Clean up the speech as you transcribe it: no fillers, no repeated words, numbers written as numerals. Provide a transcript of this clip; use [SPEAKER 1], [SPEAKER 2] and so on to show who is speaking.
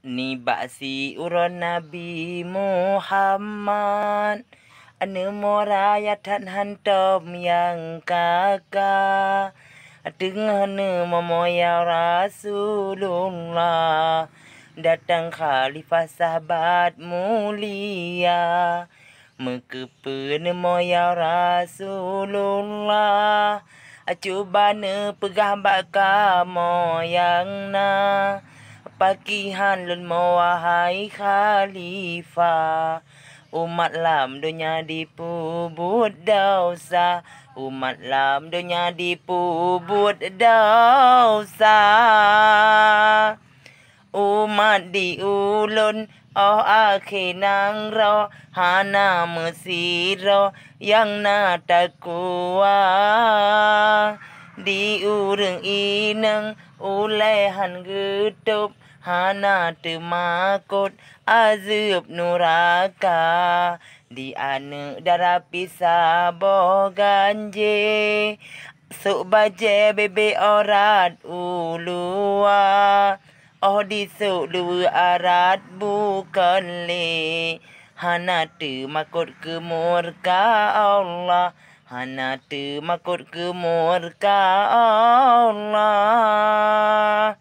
[SPEAKER 1] Ni ba'si uron Nabi Muhammad ane morayatan hantom yang kakak dengan memoya Rasulullah datang khalifah sahabat mulia mekepen moya Rasulullah acubana pegah bakal moyang na pakihan lun mawahai khalifah umat lam dunia dipubut dosa umat lam dunia dipubut dosa umat diulun oh akhinang ro hana mesiro yang na takwa diureng ineng ulehan getup hana temakut azab nuraka di ane darah pisah ganje sok baje bebe orat ulua oh di sok dua arat bukan le hana temakut ke murka Allah hana temakut ke murka Allah.